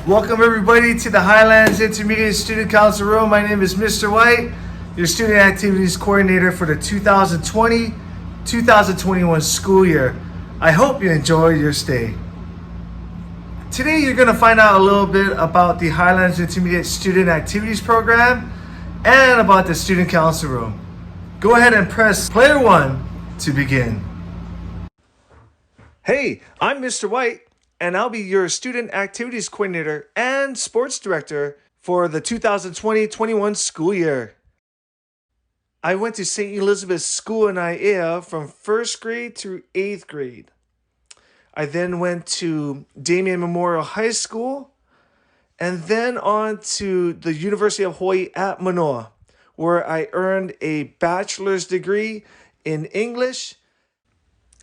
Welcome everybody to the Highlands Intermediate Student Council room. My name is Mr. White, your Student Activities Coordinator for the 2020-2021 school year. I hope you enjoy your stay. Today you're going to find out a little bit about the Highlands Intermediate Student Activities Program and about the Student Council room. Go ahead and press player 1 to begin. Hey, I'm Mr. White, and I'll be your Student Activities Coordinator and Sports Director for the 2020-21 school year. I went to St. Elizabeth's School in Aiea from 1st grade through 8th grade. I then went to Damien Memorial High School and then on to the University of Hawaii at Manoa, where I earned a bachelor's degree in English.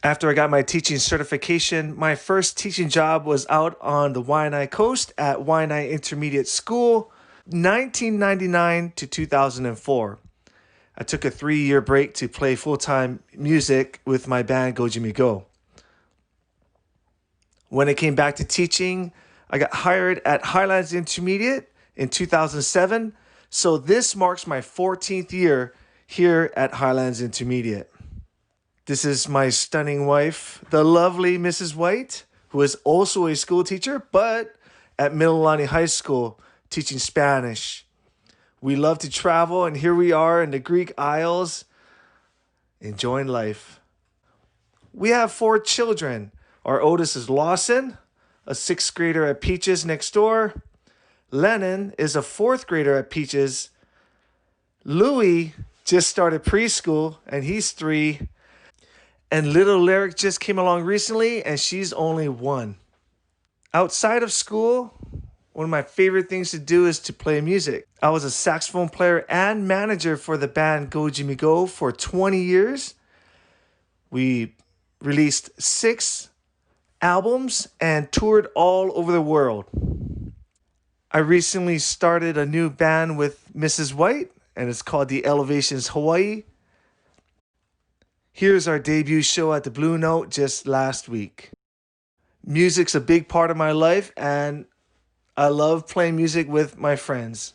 After I got my teaching certification, my first teaching job was out on the Waianae Coast at Waianae Intermediate School, 1999 to 2004. I took a 3-year break to play full-time music with my band Go Jimmy Go. When I came back to teaching, I got hired at Highlands Intermediate in 2007, so this marks my 14th year here at Highlands Intermediate. This is my stunning wife, the lovely Mrs. White, who is also a school teacher, but at Mililani High School, teaching Spanish. We love to travel, and here we are in the Greek Isles, enjoying life. We have 4 children. Our oldest is Lawson, a 6th grader at Peaches next door. Lennon is a 4th grader at Peaches. Louis just started preschool, and he's 3. And little Lyric just came along recently, and she's only 1. Outside of school, one of my favorite things to do is to play music. I was a saxophone player and manager for the band Go Jimmy Go for 20 years. We released 6 albums and toured all over the world. I recently started a new band with Mrs. White, and it's called the Elevations Hawaii. Here's our debut show at the Blue Note just last week. Music's a big part of my life, and I love playing music with my friends.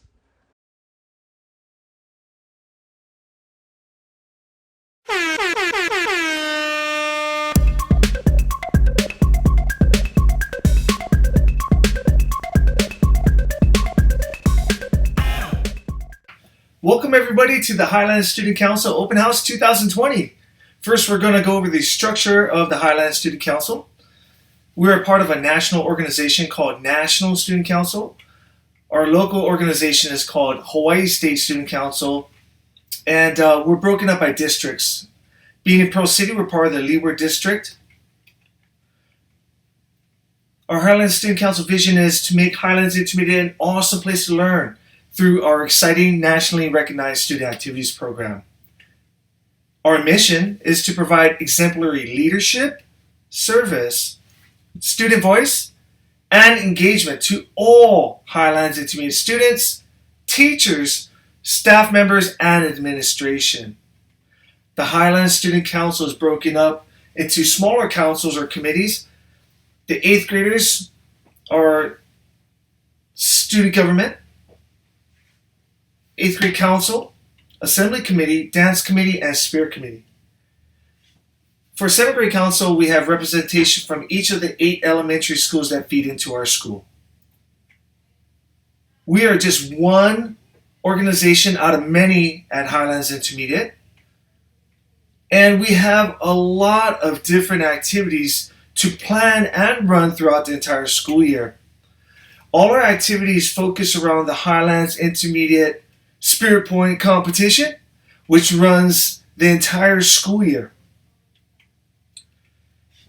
Welcome everybody to the Highlands Student Council Open House 2020. First, we're going to go over the structure of the Highlands Student Council. We're a part of a national organization called National Student Council. Our local organization is called Hawaii State Student Council, and we're broken up by districts. Being in Pearl City, we're part of the Leeward District. Our Highlands Student Council vision is to make Highlands Intermediate an awesome place to learn through our exciting nationally recognized student activities program. Our mission is to provide exemplary leadership, service, student voice, and engagement to all Highlands Intermediate students, teachers, staff members, and administration. The Highlands Student Council is broken up into smaller councils or committees. The 8th graders are student government, 8th grade council, Assembly Committee, Dance Committee, and Spirit Committee. For 7th grade council, we have representation from each of the 8 elementary schools that feed into our school. We are just one organization out of many at Highlands Intermediate, and we have a lot of different activities to plan and run throughout the entire school year. All our activities focus around the Highlands Intermediate Spirit Point competition, which runs the entire school year.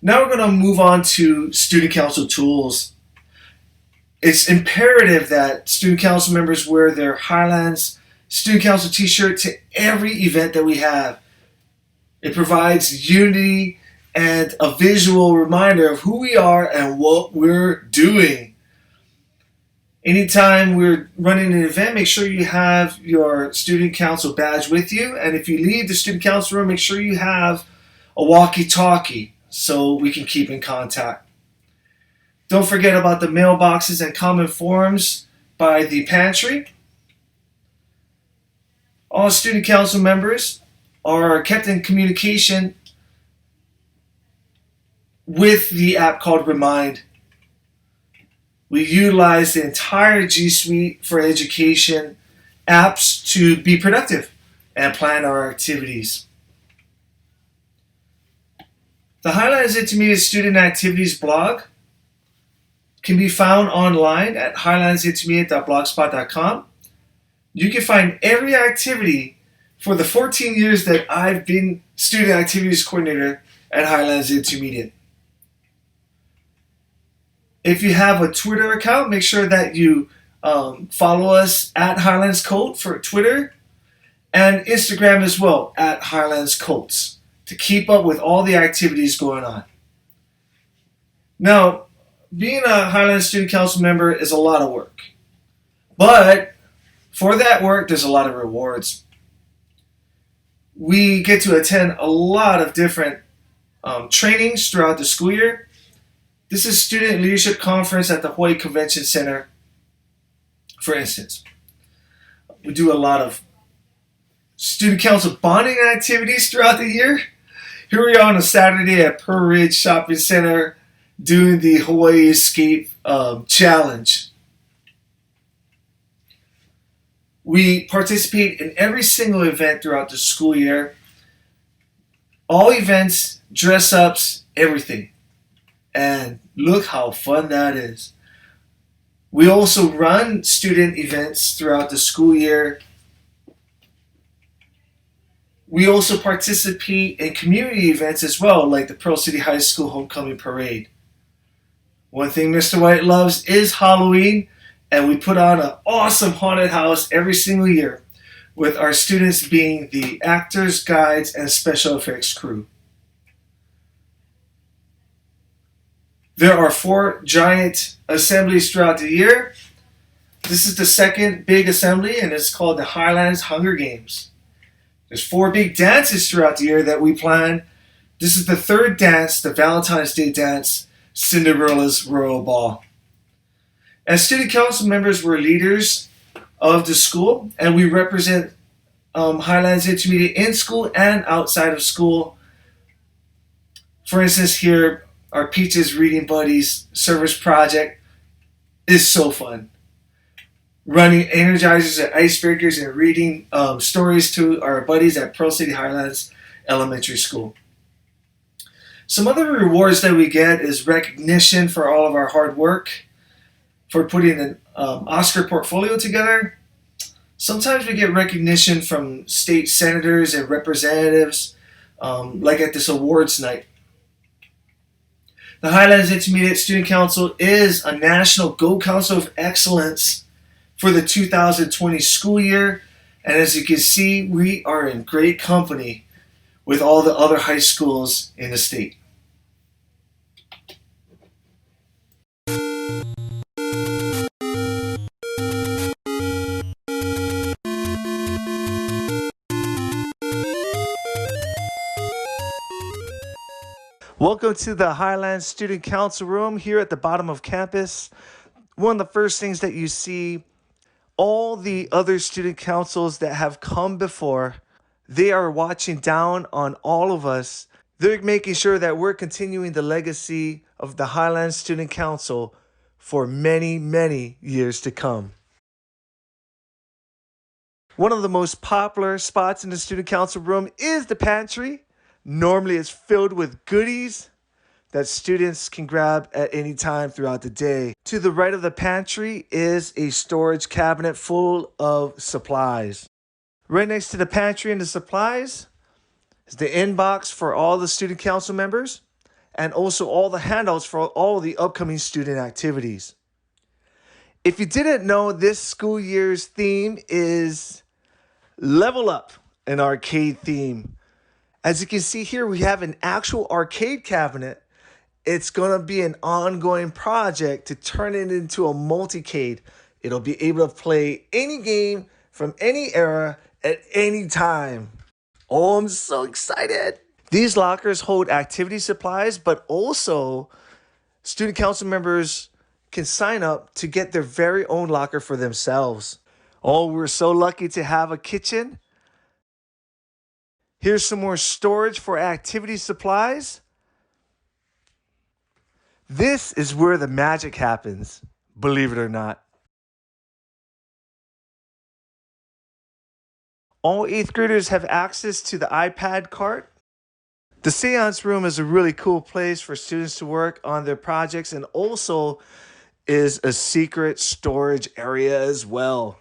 Now we're going to move on to student council tools. It's imperative that student council members wear their Highlands Student Council t-shirt to every event that we have. It provides unity and a visual reminder of who we are and what we're doing. Anytime we're running an event, make sure you have your student council badge with you. And if you leave the student council room, make sure you have a walkie-talkie so we can keep in contact. Don't forget about the mailboxes and common forums by the pantry. All student council members are kept in communication with the app called Remind. We utilize the entire G Suite for Education apps to be productive and plan our activities. The Highlands Intermediate Student Activities blog can be found online at highlandsintermediate.blogspot.com. You can find every activity for the 14 years that I've been student activities coordinator at Highlands Intermediate. If you have a Twitter account, make sure that you follow us at Highlands Colt for Twitter and Instagram as well at Highlands Colts to keep up with all the activities going on. Now, being a Highlands Student Council member is a lot of work, but for that work, there's a lot of rewards. We get to attend a lot of different trainings throughout the school year. This is Student Leadership Conference at the Hawaii Convention Center, for instance. We do a lot of student council bonding activities throughout the year. Here we are on a Saturday at Pearl Ridge Shopping Center doing the Hawaii Escape Challenge. We participate in every single event throughout the school year. All events, dress-ups, everything. And look how fun that is. We also run student events throughout the school year. We also participate in community events as well, like the Pearl City High School Homecoming Parade. One thing Mr. White loves is Halloween, and we put on an awesome haunted house every single year, with our students being the actors, guides, and special effects crew. There are 4 giant assemblies throughout the year. This is the second big assembly, and it's called the Highlands Hunger Games. There's 4 big dances throughout the year that we plan. This is the 3rd dance, the Valentine's Day dance, Cinderella's Royal Ball. As student council members, we're leaders of the school, and we represent Highlands Intermediate in school and outside of school. For instance, here, our Peaches Reading Buddies service project is so fun. Running energizers and icebreakers and reading stories to our buddies at Pearl City Highlands Elementary School. Some other rewards that we get is recognition for all of our hard work, for putting an Oscar portfolio together. Sometimes we get recognition from state senators and representatives, like at this awards night. The Highlands Intermediate Student Council is a National Go Council of Excellence for the 2020 school year. And as you can see, we are in great company with all the other high schools in the state. Welcome to the Highlands Student Council room here at the bottom of campus. One of the first things that you see, all the other student councils that have come before, they are watching down on all of us. They're making sure that we're continuing the legacy of the Highlands Student Council for many, many years to come. One of the most popular spots in the student council room is the pantry. Normally it's filled with goodies that students can grab at any time throughout the day. To the right of the pantry is a storage cabinet full of supplies. Right next to the pantry and the supplies is the inbox for all the student council members and also all the handouts for all the upcoming student activities. If you didn't know, this school year's theme is Level Up, an arcade theme. As you can see here, we have an actual arcade cabinet. It's going to be an ongoing project to turn it into a multi-cade. It'll be able to play any game from any era at any time. Oh, I'm so excited. These lockers hold activity supplies, but also Student council members can sign up to get their very own locker for themselves. Oh, we're so lucky to have a kitchen. Here's some more storage for activity supplies. This is where the magic happens, believe it or not. All 8th graders have access to the iPad cart. The seance room is a really cool place for students to work on their projects and also is a secret storage area as well.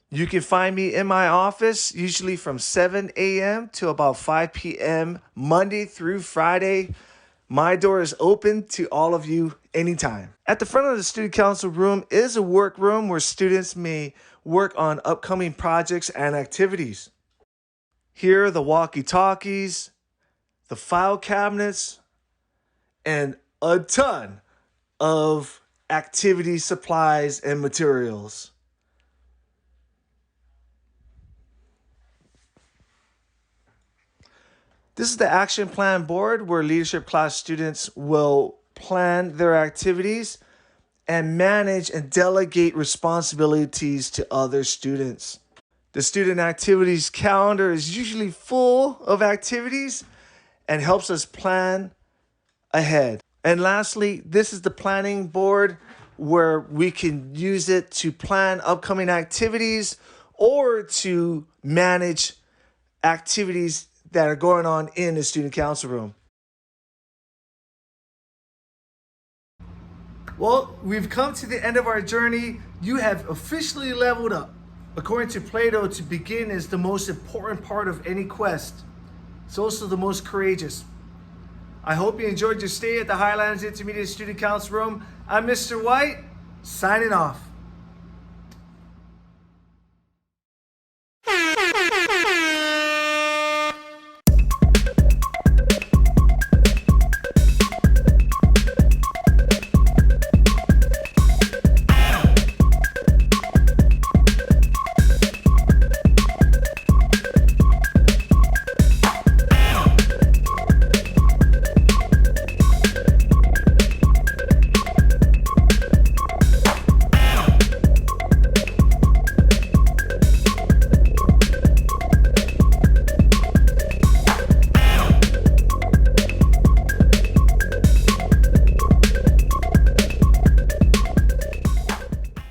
You can find me in my office usually from 7 a.m. to about 5 p.m. Monday through Friday. My door is open to all of you anytime. At the front of the student council room is a work room where students may work on upcoming projects and activities. Here are the walkie-talkies, the file cabinets, and a ton of activity supplies and materials. This is the action plan board where leadership class students will plan their activities and manage and delegate responsibilities to other students. The student activities calendar is usually full of activities and helps us plan ahead. And lastly, this is the planning board where we can use it to plan upcoming activities or to manage activities that are going on in the student council room. Well, we've come to the end of our journey. You have officially leveled up. According to Plato, to begin is the most important part of any quest. It's also the most courageous. I hope you enjoyed your stay at the Highlands Intermediate Student Council Room. I'm Mr. White, signing off.